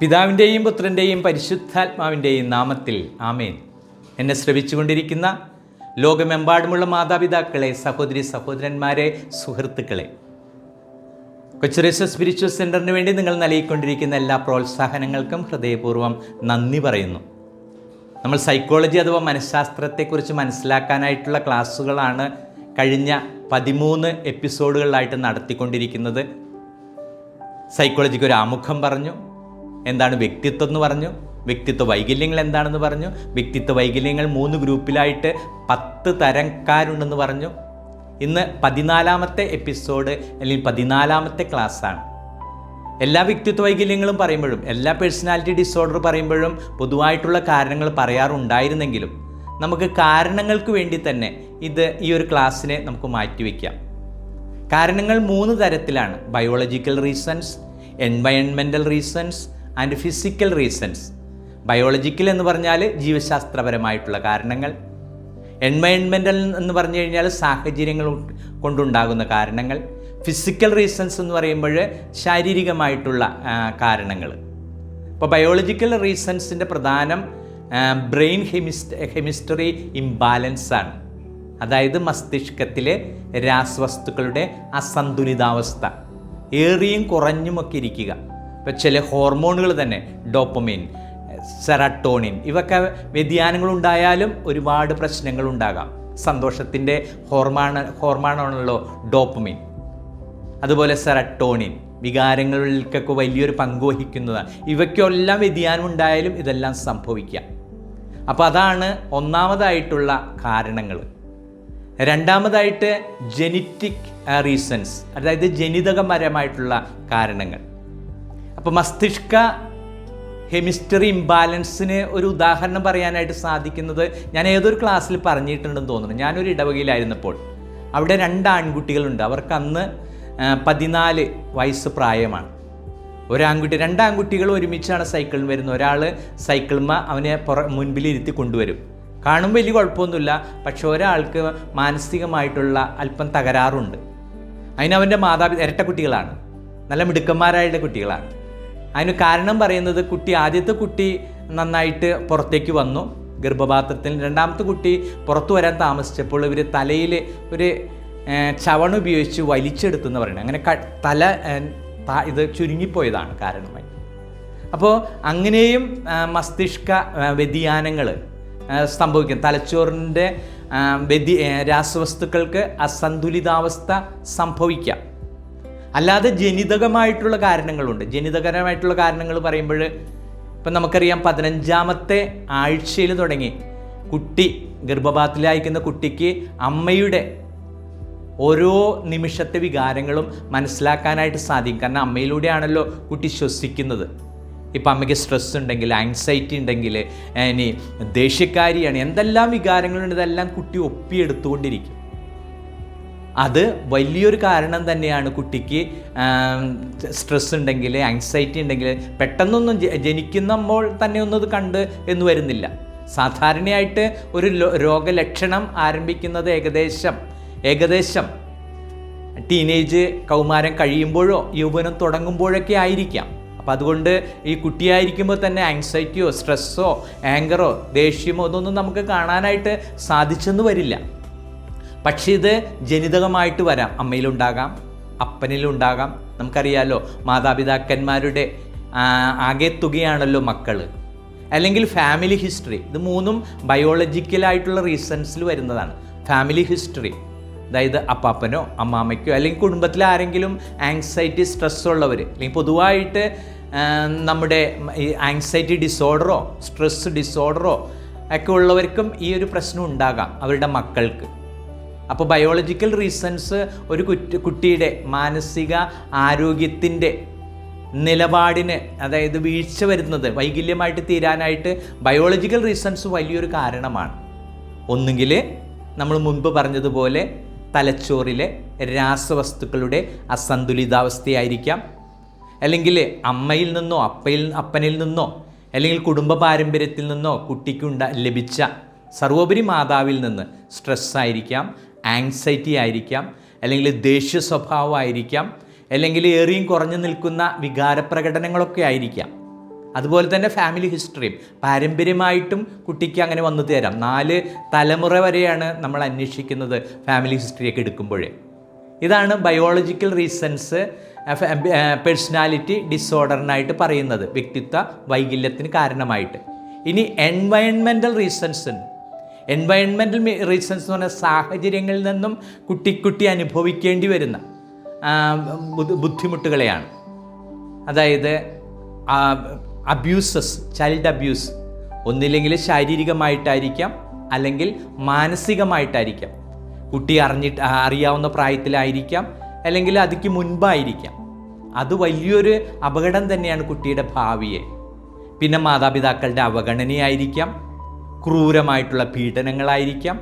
പിതാവിൻ്റെയും പുത്രൻ്റെയും പരിശുദ്ധാത്മാവിൻ്റെയും നാമത്തിൽ ആമേൻ. എന്നെ ശ്രവിച്ചുകൊണ്ടിരിക്കുന്ന ലോകമെമ്പാടുമുള്ള മാതാപിതാക്കളെ, സഹോദരി സഹോദരന്മാരെ, സുഹൃത്തുക്കളെ, കൊച്ചുറേശ്വ സ്പിരിച്വൽ സെൻ്ററിന് വേണ്ടി നിങ്ങൾ നൽകിക്കൊണ്ടിരിക്കുന്ന എല്ലാ പ്രോത്സാഹനങ്ങൾക്കും ഹൃദയപൂർവ്വം നന്ദി പറയുന്നു. നമ്മൾ സൈക്കോളജി അഥവാ മനഃശാസ്ത്രത്തെക്കുറിച്ച് മനസ്സിലാക്കാനായിട്ടുള്ള ക്ലാസ്സുകളാണ് കഴിഞ്ഞ 13 എപ്പിസോഡുകളിലായിട്ട് നടത്തിക്കൊണ്ടിരിക്കുന്നത്. സൈക്കോളജിക്ക് ഒരു ആമുഖം പറഞ്ഞു, എന്താണ് വ്യക്തിത്വം എന്ന് പറഞ്ഞു, വ്യക്തിത്വ വൈകല്യങ്ങൾ എന്താണെന്ന് പറഞ്ഞു, വ്യക്തിത്വ വൈകല്യങ്ങൾ 3 ഗ്രൂപ്പിലായിട്ട് 10 തരംക്കാരുണ്ടെന്ന് പറഞ്ഞു. ഇന്ന് 14-ാമത്തെ എപ്പിസോഡ് അല്ലെങ്കിൽ 14-ാമത്തെ ക്ലാസ്സാണ്. എല്ലാ വ്യക്തിത്വ വൈകല്യങ്ങളും പറയുമ്പോഴും, എല്ലാ പേഴ്സണാലിറ്റി ഡിസോർഡർ പറയുമ്പോഴും പൊതുവായിട്ടുള്ള കാരണങ്ങൾ പറയാറുണ്ടായിരുന്നെങ്കിലും നമുക്ക് കാരണങ്ങൾക്ക് വേണ്ടി തന്നെ ഈ ഒരു ക്ലാസ്സിനെ നമുക്ക് മാറ്റിവെക്കാം. കാരണങ്ങൾ 3 തരത്തിലാണ്: ബയോളജിക്കൽ റീസൺസ്, എൻവയൺമെൻ്റൽ reasons and physical reasons. Biological എന്ന് പറഞ്ഞാൽ ജീവശാസ്ത്രപരമായിട്ടുള്ള കാരണങ്ങൾ, എൻവയൺമെൻ്റൽ എന്ന് പറഞ്ഞു കഴിഞ്ഞാൽ സാഹചര്യങ്ങൾ കൊണ്ടുണ്ടാകുന്ന കാരണങ്ങൾ, ഫിസിക്കൽ റീസൺസ് എന്ന് പറയുമ്പോൾ ശാരീരികമായിട്ടുള്ള കാരണങ്ങൾ. ഇപ്പോൾ ബയോളജിക്കൽ റീസൺസിൻ്റെ പ്രധാനം ബ്രെയിൻ കെമിസ്ട്രി ഇംബാലൻസ് ആണ്. അതായത് മസ്തിഷ്കത്തിലെ രാസവസ്തുക്കളുടെ അസന്തുലിതാവസ്ഥ, ഏറിയും കുറഞ്ഞുമൊക്കെ ഇരിക്കുക. ഇപ്പോൾ ചില ഹോർമോണുകൾ തന്നെ, ഡോപ്പമിൻ, സെറട്ടോണിൻ, ഇവയൊക്കെ വ്യതിയാനങ്ങളുണ്ടായാലും ഒരുപാട് പ്രശ്നങ്ങളുണ്ടാകാം. സന്തോഷത്തിൻ്റെ ഹോർമോണാണല്ലോ ഡോപ്പമിൻ. അതുപോലെ സെറട്ടോണിൻ വികാരങ്ങൾക്കൊക്കെ വലിയൊരു പങ്ക് വഹിക്കുന്നതാണ്. ഇവയ്ക്കെല്ലാം വ്യതിയാനം ഉണ്ടായാലും ഇതെല്ലാം സംഭവിക്കാം. അപ്പോൾ അതാണ് ഒന്നാമതായിട്ടുള്ള കാരണങ്ങൾ. രണ്ടാമതായിട്ട് ജെനറ്റിക് റീസൺസ്, അതായത് ജനിതകപരമായിട്ടുള്ള കാരണങ്ങൾ. അപ്പോൾ മസ്തിഷ്ക കെമിസ്ട്രി ഇംബാലൻസിന് ഒരു ഉദാഹരണം പറയാനായിട്ട് സാധിക്കുന്നത്, ഞാൻ ഏതൊരു ക്ലാസ്സിൽ പറഞ്ഞിട്ടുണ്ടെന്ന് തോന്നുന്നു. ഞാനൊരു ഇടവകയിലായിരുന്നപ്പോൾ അവിടെ 2 ആൺകുട്ടികളുണ്ട്. അവർക്ക് അന്ന് 14 വയസ്സ് പ്രായമാണ്. 2 ആൺകുട്ടികൾ ഒരുമിച്ചാണ് സൈക്കിളിൽ വരുന്നത്. ഒരാൾ സൈക്കിൾമ അവനെ മുൻപിലിരുത്തി കൊണ്ടുവരും. കാണുമ്പോൾ വലിയ കുഴപ്പമൊന്നുമില്ല. പക്ഷെ ഒരാൾക്ക് മാനസികമായിട്ടുള്ള അല്പം തകരാറുണ്ട്. അതിനവൻ്റെ ഇരട്ട കുട്ടികളാണ്, നല്ല മിടുക്കന്മാരായുള്ള കുട്ടികളാണ്. അതിന് കാരണം പറയുന്നത്, ആദ്യത്തെ കുട്ടി നന്നായിട്ട് പുറത്തേക്ക് വന്നു ഗർഭപാത്രത്തിൽ. രണ്ടാമത്തെ കുട്ടി പുറത്തു വരാൻ താമസിച്ചപ്പോൾ ഇവർ തലയിൽ ഒരു ചവണുപയോഗിച്ച് വലിച്ചെടുത്തെന്ന് പറയുന്നത്. അങ്ങനെ ഇത് ചുരുങ്ങിപ്പോയതാണ് കാരണമായി. അപ്പോൾ അങ്ങനെയും മസ്തിഷ്ക വ്യതിയാനങ്ങൾ സംഭവിക്കും. തലച്ചോറിൻ്റെ രാസവസ്തുക്കൾക്ക് അസന്തുലിതാവസ്ഥ സംഭവിക്കാം. അല്ലാതെ ജനിതകമായിട്ടുള്ള കാരണങ്ങളുണ്ട്. ജനിതകപരമായിട്ടുള്ള കാരണങ്ങൾ പറയുമ്പോൾ ഇപ്പം നമുക്കറിയാം, 15-ാമത്തെ ആഴ്ചയിൽ തുടങ്ങി ഗർഭപാത്രത്തിലായിരിക്കുന്ന കുട്ടിക്ക് അമ്മയുടെ ഓരോ നിമിഷത്തെ വികാരങ്ങളും മനസ്സിലാക്കാനായിട്ട് സാധിക്കും. കാരണം അമ്മയിലൂടെയാണല്ലോ കുട്ടി ശ്വസിക്കുന്നത്. ഇപ്പം അമ്മയ്ക്ക് സ്ട്രെസ് ഉണ്ടെങ്കിൽ, ആങ്സൈറ്റി ഉണ്ടെങ്കിൽ, ഇനി ദേഷ്യക്കാരിയാണ്, എന്തെല്ലാം വികാരങ്ങളുണ്ട്, ഇതെല്ലാം കുട്ടി ഒപ്പിയെടുത്തുകൊണ്ടിരിക്കും. അത് വലിയൊരു കാരണം തന്നെയാണ്. കുട്ടിക്ക് സ്ട്രെസ് ഉണ്ടെങ്കിൽ, ആങ്സൈറ്റി ഉണ്ടെങ്കിൽ പെട്ടെന്നൊന്നും ജനിക്കുമ്പോൾ തന്നെ ഒന്നും അത് കണ്ട് എന്ന് വരുന്നില്ല. സാധാരണയായിട്ട് ഒരു രോഗലക്ഷണം ആരംഭിക്കുന്നത് ഏകദേശം ടീനേജ്, കൗമാരം കഴിയുമ്പോഴോ യൗവനം തുടങ്ങുമ്പോഴൊക്കെ ആയിരിക്കാം. അപ്പം അതുകൊണ്ട് ഈ കുട്ടിയായിരിക്കുമ്പോൾ തന്നെ ആങ്സൈറ്റിയോ സ്ട്രെസ്സോ ആങ്കറോ ദേഷ്യമോ ഇതൊന്നും നമുക്ക് കാണാനായിട്ട് സാധിച്ചെന്ന് വരില്ല. പക്ഷേ ഇത് ജനിതകമായിട്ട് വരാം. അമ്മയിലുണ്ടാകാം, അപ്പനിലുണ്ടാകാം. നമുക്കറിയാമല്ലോ, മാതാപിതാക്കന്മാരുടെ ആകെ തുകയാണല്ലോ മക്കൾ. അല്ലെങ്കിൽ ഫാമിലി ഹിസ്റ്ററി. ഇത് 3ഉം ബയോളജിക്കലായിട്ടുള്ള റീസൺസിൽ വരുന്നതാണ്. ഫാമിലി ഹിസ്റ്ററി, അതായത് അപ്പാപ്പനോ അമ്മാമ്മയ്ക്കോ അല്ലെങ്കിൽ കുടുംബത്തിലെ ആരെങ്കിലും ആങ്സൈറ്റി, സ്ട്രെസ് ഉള്ളവർ, അല്ലെങ്കിൽ പൊതുവായിട്ട് നമ്മുടെ ഈ ആങ്സൈറ്റി ഡിസോർഡറോ സ്ട്രെസ് ഡിസോർഡറോ ഒക്കെ ഉള്ളവർക്കും ഈ ഒരു പ്രശ്നം ഉണ്ടാകാം അവരുടെ മക്കൾക്ക്. അപ്പോൾ ബയോളജിക്കൽ റീസൺസ് ഒരു കുട്ടിയുടെ മാനസിക ആരോഗ്യത്തിൻ്റെ നിലപാടിന്, അതായത് വീഴ്ച വരുന്നത്, വൈകല്യമായിട്ട് തീരാനായിട്ട് ബയോളജിക്കൽ റീസൺസ് വലിയൊരു കാരണമാണ്. ഒന്നുകിൽ നമ്മൾ മുൻപ് പറഞ്ഞതുപോലെ തലച്ചോറിലെ രാസവസ്തുക്കളുടെ അസന്തുലിതാവസ്ഥയായിരിക്കാം, അല്ലെങ്കിൽ അമ്മയിൽ നിന്നോ അപ്പനിൽ നിന്നോ അല്ലെങ്കിൽ കുടുംബ പാരമ്പര്യത്തിൽ നിന്നോ കുട്ടിക്ക് ലഭിച്ച, സർവോപരി മാതാവിൽ നിന്ന് സ്ട്രെസ്സായിരിക്കാം, ആങ്സൈറ്റി ആയിരിക്കാം, അല്ലെങ്കിൽ ദേഷ്യ സ്വഭാവമായിരിക്കാം, അല്ലെങ്കിൽ ഏറിയും കുറഞ്ഞു നിൽക്കുന്ന വികാരപ്രകടനങ്ങളൊക്കെ ആയിരിക്കാം. അതുപോലെ തന്നെ ഫാമിലി ഹിസ്റ്ററിയും പാരമ്പര്യമായിട്ടും കുട്ടിക്ക് അങ്ങനെ വന്നു തരാം. 4 തലമുറ വരെയാണ് നമ്മൾ അന്വേഷിക്കുന്നത് ഫാമിലി ഹിസ്റ്ററിയൊക്കെ എടുക്കുമ്പോഴേ. ഇതാണ് ബയോളജിക്കൽ റീസൺസ് പേഴ്സണാലിറ്റി ഡിസോർഡറിനായിട്ട് പറയുന്നത്, വ്യക്തിത്വ വൈകല്യത്തിന് കാരണമായിട്ട്. ഇനി എൻവയൺമെൻറ്റൽ റീസൺസ് ഉണ്ട്. എൻവയൺമെൻറ്റൽ റീസൺസ് എന്ന് പറഞ്ഞാൽ സാഹചര്യങ്ങളിൽ നിന്നും കുട്ടി അനുഭവിക്കേണ്ടി വരുന്ന ബുദ്ധിമുട്ടുകളെയാണ്. അതായത് അബ്യൂസസ്, ചൈൽഡ് അബ്യൂസ് ഒന്നില്ലെങ്കിൽ ശാരീരികമായിട്ടായിരിക്കാം, അല്ലെങ്കിൽ മാനസികമായിട്ടായിരിക്കാം. കുട്ടി അറിയാവുന്ന പ്രായത്തിലായിരിക്കാം, അല്ലെങ്കിൽ അതിക്ക് മുൻപായിരിക്കാം. അത് വലിയൊരു അപകടം തന്നെയാണ് കുട്ടിയുടെ ഭാവിയെ. പിന്നെ മാതാപിതാക്കളുടെ അവഗണനയായിരിക്കാം, ക്രൂരമായിട്ടുള്ള പീഡനങ്ങളായിരിക്കാം,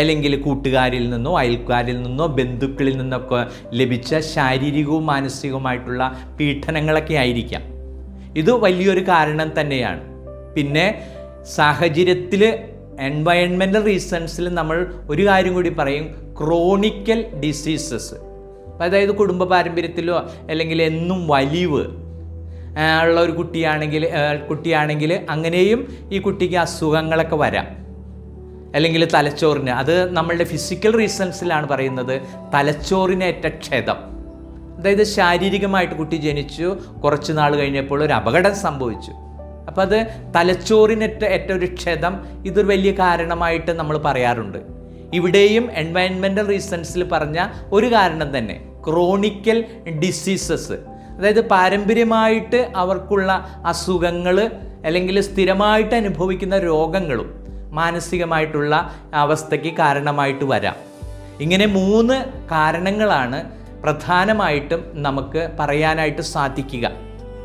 അല്ലെങ്കിൽ കൂട്ടുകാരിൽ നിന്നോ അയൽക്കാരിൽ നിന്നോ ബന്ധുക്കളിൽ നിന്നൊക്കെ ലഭിച്ച ശാരീരികവും മാനസികവുമായിട്ടുള്ള പീഡനങ്ങളൊക്കെ ആയിരിക്കാം. ഇത് വലിയൊരു കാരണം തന്നെയാണ്. പിന്നെ സാഹചര്യത്തിൽ എൻവയൺമെൻറ്റൽ റീസൺസിൽ നമ്മൾ ഒരു കാര്യം കൂടി പറയും, ക്രോണിക്കൽ ഡിസീസസ്. അതായത് കുടുംബ പാരമ്പര്യത്തിലോ അല്ലെങ്കിൽ എന്നും വലിവ് ഉള്ള ഒരു കുട്ടിയാണെങ്കിൽ അങ്ങനെയും ഈ കുട്ടിക്ക് അസുഖങ്ങളൊക്കെ വരാം. അല്ലെങ്കിൽ തലച്ചോറിന്, അത് നമ്മളുടെ ഫിസിക്കൽ റീസൺസിലാണ് പറയുന്നത്, തലച്ചോറിനേറ്റ ക്ഷതം. അതായത് ശാരീരികമായിട്ട് കുട്ടി ജനിച്ചു, കുറച്ച് നാൾ കഴിഞ്ഞപ്പോൾ ഒരു അപകടം സംഭവിച്ചു, അപ്പോൾ അത് തലച്ചോറിനേറ്റ ഒരു ക്ഷതം, ഇതൊരു വലിയ കാരണമായിട്ട് നമ്മൾ പറയാറുണ്ട്. ഇവിടെയും എൻവയൺമെൻറ്റൽ റീസൺസിൽ പറഞ്ഞ ഒരു കാരണം തന്നെ ക്രോണിക്കൽ ഡിസീസസ്, അതായത് പാരമ്പര്യമായിട്ട് അവർക്കുള്ള അസുഖങ്ങൾ അല്ലെങ്കിൽ സ്ഥിരമായിട്ട് അനുഭവിക്കുന്ന രോഗങ്ങളും മാനസികമായിട്ടുള്ള അവസ്ഥയ്ക്ക് കാരണമായിട്ട് വരാം. ഇങ്ങനെ 3 കാരണങ്ങളാണ് പ്രധാനമായിട്ടും നമുക്ക് പറയാനായിട്ട് സാധിക്കുക.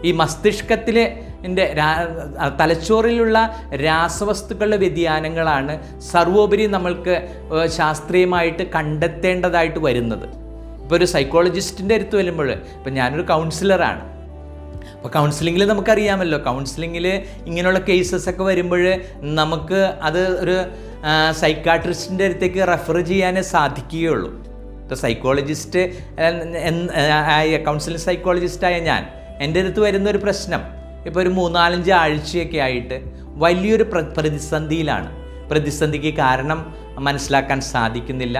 ഈ മസ്തിഷ്കത്തിലെ തലച്ചോറിലുള്ള രാസവസ്തുക്കളുടെ വ്യതിയാനങ്ങളാണ് സർവോപരി നമ്മൾക്ക് ശാസ്ത്രീയമായിട്ട് കണ്ടെത്തേണ്ടതായിട്ട് വരുന്നത്. ഇപ്പോൾ ഒരു സൈക്കോളജിസ്റ്റിൻ്റെ അടുത്ത് വരുമ്പോൾ, ഇപ്പം ഞാനൊരു കൗൺസിലറാണ്, അപ്പോൾ കൗൺസിലിങ്ങിൽ നമുക്കറിയാമല്ലോ, കൗൺസിലിങ്ങിൽ ഇങ്ങനെയുള്ള കേസസൊക്കെ വരുമ്പോൾ നമുക്ക് അത് ഒരു സൈക്കാട്രിസ്റ്റിൻ്റെ അടുത്തേക്ക് റെഫർ ചെയ്യാനേ സാധിക്കുകയുള്ളൂ. ഇപ്പോൾ സൈക്കോളജിസ്റ്റ് കൗൺസിലിംഗ് സൈക്കോളജിസ്റ്റായ ഞാൻ, എൻ്റെ അടുത്ത് വരുന്നൊരു പ്രശ്നം ഇപ്പോൾ ഒരു 3-4 ആഴ്ചയൊക്കെ ആയിട്ട് വലിയൊരു പ്രതിസന്ധിയിലാണ്. പ്രതിസന്ധിക്ക് കാരണം മനസ്സിലാക്കാൻ സാധിക്കുന്നില്ല,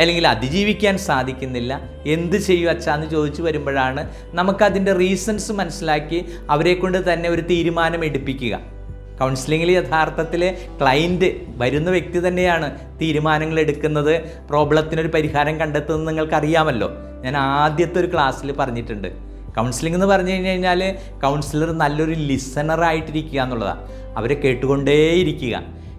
അല്ലെങ്കിൽ അതിജീവിക്കാൻ സാധിക്കുന്നില്ല. എന്ത് ചെയ്യും അച്ഛാന്ന് ചോദിച്ചു വരുമ്പോഴാണ് നമുക്കതിൻ്റെ റീസൺസ് മനസ്സിലാക്കി അവരെ കൊണ്ട് തന്നെ ഒരു തീരുമാനം എടുപ്പിക്കുക. കൗൺസിലിങ്ങിൽ യഥാർത്ഥത്തിൽ ക്ലയൻറ്റ്, വരുന്ന വ്യക്തി തന്നെയാണ് തീരുമാനങ്ങൾ എടുക്കുന്നത്, പ്രോബ്ലത്തിനൊരു പരിഹാരം കണ്ടെത്തുന്നത്. നിങ്ങൾക്കറിയാമല്ലോ, ഞാൻ ആദ്യത്തെ ഒരു ക്ലാസ്സിൽ പറഞ്ഞിട്ടുണ്ട്, കൗൺസിലിംഗ് എന്ന് പറഞ്ഞു കഴിഞ്ഞാൽ കൗൺസിലർ നല്ലൊരു ലിസണറായിട്ടിരിക്കുക എന്നുള്ളതാണ്. അവരെ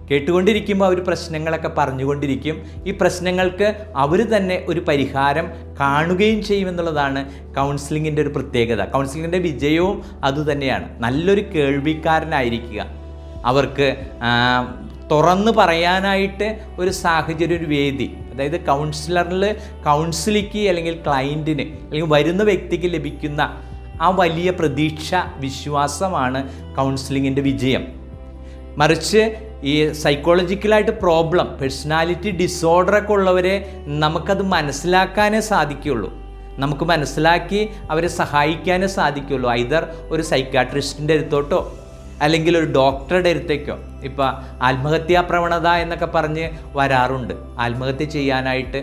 കേട്ടുകൊണ്ടിരിക്കുമ്പോൾ അവർ പ്രശ്നങ്ങളൊക്കെ പറഞ്ഞുകൊണ്ടിരിക്കും. ഈ പ്രശ്നങ്ങൾക്ക് അവർ തന്നെ ഒരു പരിഹാരം കാണുകയും ചെയ്യുമെന്നുള്ളതാണ് കൗൺസിലിങ്ങിൻ്റെ ഒരു പ്രത്യേകത. കൗൺസിലിങ്ങിൻ്റെ വിജയവും അതുതന്നെയാണ്, നല്ലൊരു കേൾവിക്കാരനായിരിക്കുക, അവർക്ക് തുറന്ന് പറയാനായിട്ട് ഒരു സാഹചര്യം, ഒരു വേദി. അതായത് കൗൺസിലിക്ക് അല്ലെങ്കിൽ ക്ലയൻറ്റിന് അല്ലെങ്കിൽ വരുന്ന വ്യക്തിക്ക് ലഭിക്കുന്ന ആ വലിയ പ്രതീക്ഷ, വിശ്വാസമാണ് കൗൺസിലിങ്ങിൻ്റെ വിജയം. മറിച്ച് ഈ സൈക്കോളജിക്കലായിട്ട് പ്രോബ്ലം, പേഴ്സണാലിറ്റി ഡിസോർഡറൊക്കെ ഉള്ളവരെ നമുക്കത് മനസ്സിലാക്കാനേ സാധിക്കുകയുള്ളൂ, നമുക്ക് മനസ്സിലാക്കി അവരെ സഹായിക്കാനേ സാധിക്കുകയുള്ളൂ. ഐദർ ഒരു സൈക്കാട്രിസ്റ്റിൻ്റെ അടുത്തോട്ടോ അല്ലെങ്കിൽ ഒരു ഡോക്ടറുടെ അടുത്തേക്കോ. ഇപ്പോൾ ആത്മഹത്യാ പ്രവണത എന്നൊക്കെ പറഞ്ഞ് വരാറുണ്ട്. ആത്മഹത്യ ചെയ്യാനായിട്ട്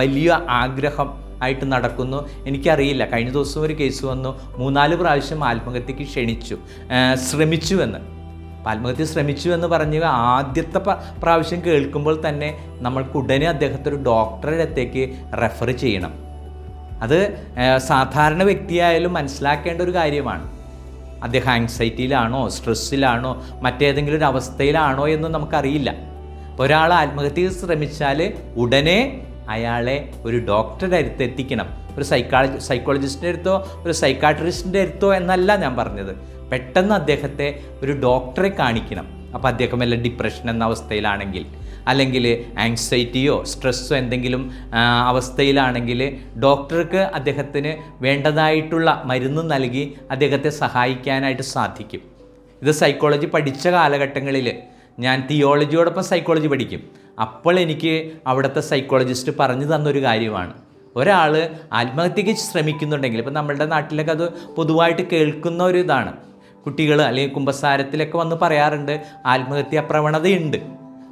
വലിയ ആഗ്രഹം ആയിട്ട് നടക്കുന്നു. എനിക്കറിയില്ല, കഴിഞ്ഞ ദിവസം ഒരു കേസ് വന്നു, 3-4 പ്രാവശ്യം ആത്മഹത്യക്ക് ശ്രമിച്ചുവെന്ന്. ആത്മഹത്യ ശ്രമിച്ചുവെന്ന് പറഞ്ഞ് ആദ്യത്തെ പ്രാവശ്യം കേൾക്കുമ്പോൾ തന്നെ നമ്മൾക്ക് ഉടനെ അദ്ദേഹത്തെ ഒരു ഡോക്ടറുടെ അടുത്തേക്ക് റെഫർ ചെയ്യണം. അത് സാധാരണ വ്യക്തിയായാലും മനസ്സിലാക്കേണ്ട ഒരു കാര്യമാണ്. അദ്ദേഹം ആങ്സൈറ്റിയിലാണോ, സ്ട്രെസ്സിലാണോ, മറ്റേതെങ്കിലും ഒരു അവസ്ഥയിലാണോ എന്ന് നമുക്കറിയില്ല. ഒരാൾ ആത്മഹത്യക്ക് ശ്രമിച്ചാൽ ഉടനെ അയാളെ ഒരു ഡോക്ടറുടെ അടുത്ത് എത്തിക്കണം. ഒരു സൈക്കോളജിസ്റ്റിൻ്റെ അടുത്തോ ഒരു സൈക്കാട്രിസ്റ്റിൻ്റെ അടുത്തോ എന്നല്ല ഞാൻ പറഞ്ഞത്. പെട്ടെന്ന് അദ്ദേഹത്തെ ഒരു ഡോക്ടറെ കാണിക്കണം. അപ്പോൾ അദ്ദേഹം വല്ല ഡിപ്രഷൻ എന്ന അവസ്ഥയിലാണെങ്കിൽ, അല്ലെങ്കിൽ ആങ്സൈറ്റിയോ സ്ട്രെസ്സോ എന്തെങ്കിലും അവസ്ഥയിലാണെങ്കിൽ ഡോക്ടർക്ക് അദ്ദേഹത്തിന് വേണ്ടതായിട്ടുള്ള മരുന്ന് നൽകി അദ്ദേഹത്തെ സഹായിക്കാനായിട്ട് സാധിക്കും. ഇത് സൈക്കോളജി പഠിച്ച കാലഘട്ടങ്ങളിൽ ഞാൻ തിയോളജിയോടൊപ്പം സൈക്കോളജി പഠിക്കും. അപ്പോൾ എനിക്ക് അവിടുത്തെ സൈക്കോളജിസ്റ്റ് പറഞ്ഞു തന്നൊരു കാര്യമാണ്, ഒരാൾ ആത്മഹത്യക്ക് ശ്രമിക്കുന്നുണ്ടെങ്കിൽ, ഇപ്പം നമ്മളുടെ നാട്ടിലൊക്കെ അത് പൊതുവായിട്ട് കേൾക്കുന്ന ഒരു ഇതാണ്, കുട്ടികൾ അല്ലെങ്കിൽ കുമ്പസാരത്തിലൊക്കെ വന്ന് പറയാറുണ്ട് ആത്മഹത്യാ പ്രവണതയുണ്ട്.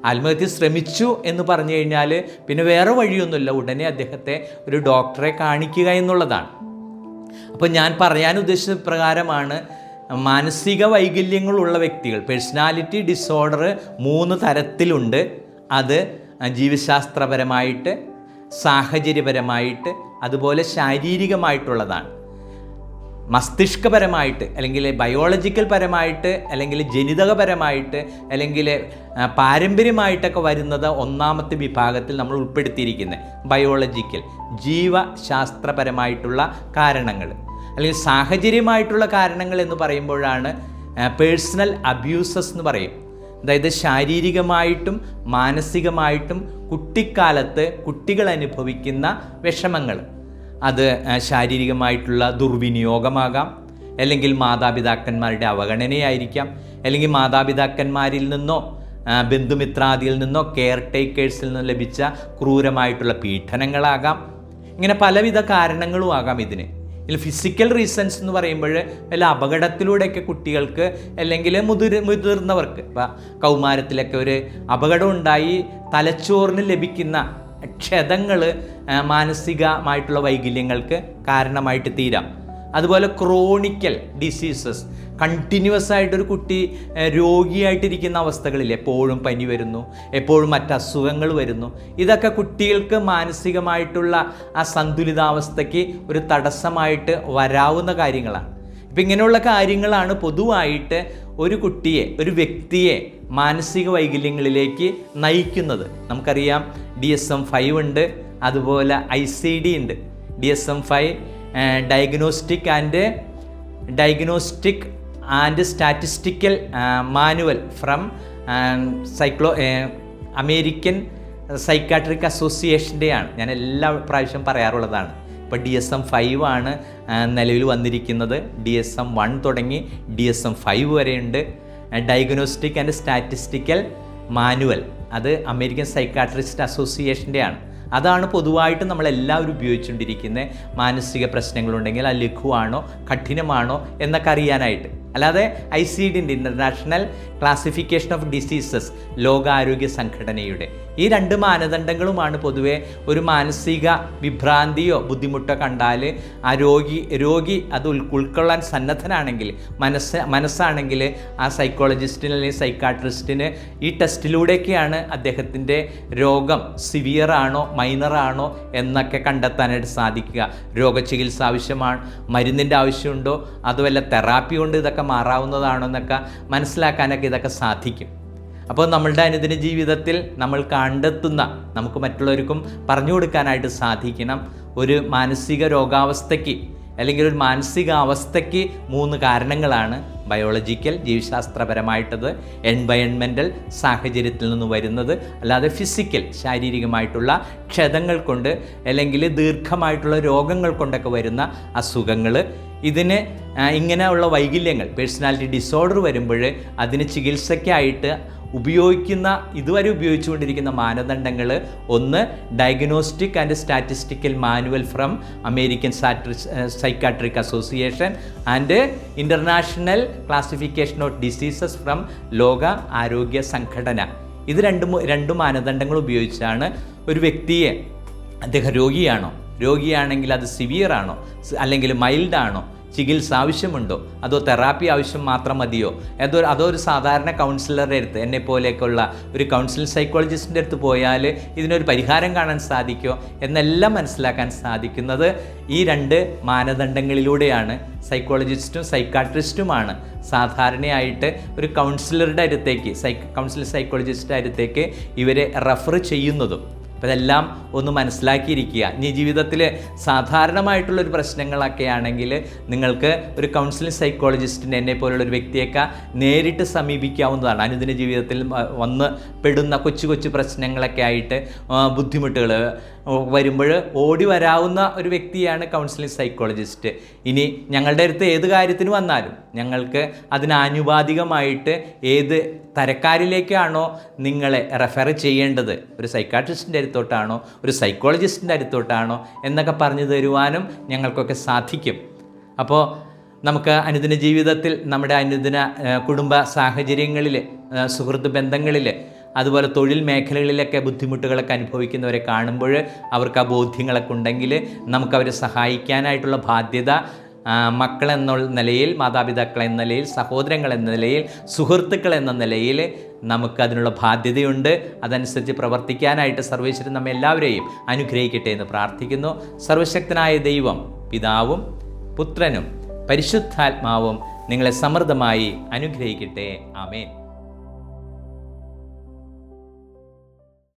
ആത്മഹത്യ ശ്രമിച്ചു എന്ന് പറഞ്ഞു കഴിഞ്ഞാൽ പിന്നെ വേറെ വഴിയൊന്നുമില്ല, ഉടനെ അദ്ദേഹത്തെ ഒരു ഡോക്ടറെ കാണിക്കുക എന്നുള്ളതാണ്. അപ്പോൾ ഞാൻ പറയാൻ ഉദ്ദേശിച്ച പ്രകാരമാണ്, മാനസിക വൈകല്യങ്ങളുള്ള വ്യക്തികൾ, പേഴ്സണാലിറ്റി ഡിസോർഡർ 3 തരത്തിലുണ്ട്. അത് ജീവശാസ്ത്രപരമായിട്ട്, സാഹചര്യപരമായിട്ട്, അതുപോലെ ശാരീരികമായിട്ടുള്ളതാണ്. മസ്തിഷ്കപരമായിട്ട് അല്ലെങ്കിൽ ബയോളജിക്കൽ പരമായിട്ട് അല്ലെങ്കിൽ ജനിതകപരമായിട്ട് അല്ലെങ്കിൽ പാരമ്പര്യമായിട്ടൊക്കെ വരുന്നത് 1ാമത്തെ വിഭാഗത്തിൽ നമ്മൾ ഉൾപ്പെടുത്തിയിരിക്കുന്നത് ബയോളജിക്കൽ, ജീവശാസ്ത്രപരമായിട്ടുള്ള കാരണങ്ങൾ. അല്ലെങ്കിൽ സാഹചര്യമായിട്ടുള്ള കാരണങ്ങൾ എന്ന് പറയുമ്പോഴാണ് പേഴ്സണൽ അബ്യൂസസ് എന്ന് പറയും. അതായത് ശാരീരികമായിട്ടും മാനസികമായിട്ടും കുട്ടിക്കാലത്ത് കുട്ടികൾ അനുഭവിക്കുന്ന വിഷമങ്ങൾ. അത് ശാരീരികമായിട്ടുള്ള ദുർവിനിയോഗമാകാം, അല്ലെങ്കിൽ മാതാപിതാക്കന്മാരുടെ അവഗണനയായിരിക്കാം, അല്ലെങ്കിൽ മാതാപിതാക്കന്മാരിൽ നിന്നോ ബന്ധുമിത്രാദിയിൽ നിന്നോ കെയർ ടേക്കേഴ്സിൽ നിന്നോ ലഭിച്ച ക്രൂരമായിട്ടുള്ള പീഡനങ്ങളാകാം. ഇങ്ങനെ പലവിധ കാരണങ്ങളും ആകാം ഇതിന്. ഇതിൽ ഫിസിക്കൽ റീസൺസ് എന്ന് പറയുമ്പോൾ വല്ല അപകടത്തിലൂടെയൊക്കെ കുട്ടികൾക്ക് അല്ലെങ്കിൽ മുതിർന്നവർക്ക്, ഇപ്പം കൗമാരത്തിലൊക്കെ ഒരു അപകടം ഉണ്ടായി തലച്ചോറിന് ലഭിക്കുന്ന ക്ഷതങ്ങൾ മാനസികമായിട്ടുള്ള വൈകല്യങ്ങൾക്ക് കാരണമായിട്ട് തീരാം. അതുപോലെ ക്രോണിക്കൽ ഡിസീസസ്, കണ്ടിന്യൂസ് ആയിട്ടൊരു കുട്ടി രോഗിയായിട്ടിരിക്കുന്ന അവസ്ഥകളിൽ എപ്പോഴും പനി വരുന്നു, എപ്പോഴും മറ്റസുഖങ്ങൾ വരുന്നു. ഇതൊക്കെ കുട്ടികൾക്ക് മാനസികമായിട്ടുള്ള ആ സന്തുലിതാവസ്ഥയ്ക്ക് ഒരു തടസ്സമായിട്ട് വരാവുന്ന കാര്യങ്ങളാണ്. ഇപ്പം ഇങ്ങനെയുള്ള കാര്യങ്ങളാണ് പൊതുവായിട്ട് ഒരു കുട്ടിയെ, ഒരു വ്യക്തിയെ മാനസിക വൈകല്യങ്ങളിലേക്ക് നയിക്കുന്നത്. നമുക്കറിയാം DSM-5 ഉണ്ട്, അതുപോലെ ICD ഉണ്ട്. DSM-5 diagnostic and statistical manual from American psychiatric അസോസിയേഷൻ്റെയാണ്. ഞാൻ എല്ലാ പ്രാവശ്യം പറയാറുള്ളതാണ്. ഇപ്പോൾ DSM-5 ആണ് നിലവിൽ വന്നിരിക്കുന്നത്. DSM-1 തുടങ്ങി DSM-5 വരെയുണ്ട്. ഡയഗ്നോസ്റ്റിക് ആൻഡ് സ്റ്റാറ്റിസ്റ്റിക്കൽ മാനുവൽ, അത് അമേരിക്കൻ സൈക്കാട്രിസ്റ്റ് അസോസിയേഷൻ്റെയാണ്. അതാണ് പൊതുവായിട്ട് നമ്മളെല്ലാവരും ഉപയോഗിച്ചുകൊണ്ടിരിക്കുന്നത്. മാനസിക പ്രശ്നങ്ങളുണ്ടെങ്കിൽ അത് ലഘുവാണോ കഠിനമാണോ എന്നൊക്കെ അറിയാനായിട്ട്. അല്ലാതെ ICD, international classification of diseases, ലോകാരോഗ്യ സംഘടനയുടെ ഈ 2 മാനദണ്ഡങ്ങളുമാണ് പൊതുവെ ഒരു മാനസിക വിഭ്രാന്തിയോ ബുദ്ധിമുട്ടോ കണ്ടാൽ ആ രോഗി അത് ഉൾക്കൊള്ളാൻ സന്നദ്ധനാണെങ്കിൽ, മനസ്സാണെങ്കിൽ ആ സൈക്കോളജിസ്റ്റിന് അല്ലെങ്കിൽ സൈക്കാട്രിസ്റ്റിന് ഈ ടെസ്റ്റിലൂടെയൊക്കെയാണ് അദ്ദേഹത്തിൻ്റെ രോഗം സിവിയർ ആണോ മൈനർ ആണോ എന്നൊക്കെ കണ്ടെത്താനായിട്ട് സാധിക്കുക. രോഗചികിത്സ ആവശ്യമാണ്, മരുന്നിൻ്റെ ആവശ്യമുണ്ടോ, അതുമല്ല തെറാപ്പി കൊണ്ട് ഇതൊക്കെ മാറാവുന്നതാണോ എന്നൊക്കെ മനസ്സിലാക്കാനൊക്കെ ഇതൊക്കെ സാധിക്കും. അപ്പോൾ നമ്മളുടെ അനുദിന ജീവിതത്തിൽ നമ്മൾ കണ്ടെത്തുന്ന, നമുക്ക് മറ്റുള്ളവർക്കും പറഞ്ഞു കൊടുക്കാനായിട്ട് സാധിക്കണം. ഒരു മാനസിക രോഗാവസ്ഥയ്ക്ക് അല്ലെങ്കിൽ ഒരു മാനസികാവസ്ഥയ്ക്ക് 3 കാരണങ്ങളാണ്. ബയോളജിക്കൽ, ജീവശാസ്ത്രപരമായിട്ടത്, എൻവയൺമെൻറ്റൽ, സാഹചര്യത്തിൽ നിന്ന് വരുന്നത്, അല്ലാതെ ഫിസിക്കൽ, ശാരീരികമായിട്ടുള്ള ക്ഷതങ്ങൾ കൊണ്ട് അല്ലെങ്കിൽ ദീർഘമായിട്ടുള്ള രോഗങ്ങൾ കൊണ്ടൊക്കെ വരുന്ന അസുഖങ്ങൾ. ഇതിന് ഇങ്ങനെയുള്ള വൈകല്യങ്ങൾ, പേഴ്സണാലിറ്റി ഡിസോർഡർ വരുമ്പോൾ അതിന് ചികിത്സയ്ക്കായിട്ട് ഇതുവരെ ഉപയോഗിച്ചുകൊണ്ടിരിക്കുന്ന മാനദണ്ഡങ്ങൾ: 1 diagnostic and statistical manual from American psychiatric association and international classification of diseases from ലോക ആരോഗ്യ സംഘടന. ഇത് രണ്ട് മാനദണ്ഡങ്ങൾ ഉപയോഗിച്ചാണ് ഒരു വ്യക്തിയെ, അദ്ദേഹം രോഗിയാണെങ്കിൽ അത് സിവിയർ ആണോ അല്ലെങ്കിൽ മൈൽഡ് ആണോ, ചികിത്സ ആവശ്യമുണ്ടോ, അതോ തെറാപ്പി ആവശ്യം മാത്രം മതിയോ, അതോ ഒരു സാധാരണ കൗൺസിലറുടെ അടുത്ത്, എന്നെപ്പോലെയൊക്കെയുള്ള ഒരു കൗൺസിലിംഗ് സൈക്കോളജിസ്റ്റിൻ്റെ അടുത്ത് പോയാൽ ഇതിനൊരു പരിഹാരം കാണാൻ സാധിക്കുമോ എന്നെല്ലാം മനസ്സിലാക്കാൻ സാധിക്കുന്നത് ഈ 2 മാനദണ്ഡങ്ങളിലൂടെയാണ്. സൈക്കോളജിസ്റ്റും സൈക്കാട്രിസ്റ്റുമാണ് സാധാരണയായിട്ട് ഒരു കൗൺസിലറുടെ അടുത്തേക്ക്, കൗൺസിലിംഗ് സൈക്കോളജിസ്റ്റിൻ്റെ അടുത്തേക്ക് ഇവരെ റെഫർ ചെയ്യുന്നതും. അപ്പോൾ ഇതെല്ലാം ഒന്ന് മനസ്സിലാക്കിയിരിക്കുക. ഇനി ജീവിതത്തിൽ സാധാരണമായിട്ടുള്ളൊരു പ്രശ്നങ്ങളൊക്കെ ആണെങ്കിൽ നിങ്ങൾക്ക് ഒരു കൗൺസിലിംഗ് സൈക്കോളജിസ്റ്റിൻ്റെ, എന്നെ പോലുള്ള ഒരു വ്യക്തിയൊക്കെ നേരിട്ട് സമീപിക്കാവുന്നതാണ്. അനുദിന ജീവിതത്തിൽ വന്ന് പെടുന്ന കൊച്ചു പ്രശ്നങ്ങളൊക്കെ ആയിട്ട് ബുദ്ധിമുട്ടുകൾ വരുമ്പോൾ ഓടി വരാവുന്ന ഒരു വ്യക്തിയാണ് കൗൺസിലിംഗ് സൈക്കോളജിസ്റ്റ്. ഇനി ഞങ്ങളുടെ അടുത്ത് ഏത് കാര്യത്തിന് വന്നാലും ഞങ്ങൾക്ക് അതിനാനുപാതികമായിട്ട് ഏത് തരക്കാരിലേക്കാണോ നിങ്ങളെ റെഫർ ചെയ്യേണ്ടത്, ഒരു സൈക്കാട്രിസ്റ്റിൻ്റെ അടുത്തോട്ടാണോ ഒരു സൈക്കോളജിസ്റ്റിൻ്റെ അടുത്തോട്ടാണോ എന്നൊക്കെ പറഞ്ഞു തരുവാനും ഞങ്ങൾക്കൊക്കെ സാധിക്കും. അപ്പോൾ നമുക്ക് അനുദിന ജീവിതത്തിൽ നമ്മുടെ അനുദിന കുടുംബ സാഹചര്യങ്ങളിൽ, സുഹൃത്ത് ബന്ധങ്ങളിൽ, അതുപോലെ തൊഴിൽ മേഖലകളിലൊക്കെ ബുദ്ധിമുട്ടുകളൊക്കെ അനുഭവിക്കുന്നവരെ കാണുമ്പോൾ അവർക്ക് ആ ബോധ്യങ്ങളൊക്കെ ഉണ്ടെങ്കിൽ നമുക്കവരെ സഹായിക്കാനായിട്ടുള്ള ബാധ്യത മക്കളെന്നുള്ള നിലയിൽ, മാതാപിതാക്കൾ എന്ന നിലയിൽ, സഹോദരങ്ങൾ എന്ന നിലയിൽ, സുഹൃത്തുക്കൾ എന്ന നിലയിൽ നമുക്കതിനുള്ള ബാധ്യതയുണ്ട്. അതനുസരിച്ച് പ്രവർത്തിക്കാനായിട്ട് സർവേശ്വരൻ നമ്മെ എല്ലാവരെയും അനുഗ്രഹിക്കട്ടെ എന്ന് പ്രാർത്ഥിക്കുന്നു. സർവശക്തനായ ദൈവം, പിതാവും പുത്രനും പരിശുദ്ധാത്മാവും നിങ്ങളെ സമൃദ്ധമായി അനുഗ്രഹിക്കട്ടെ. ആമേൻ.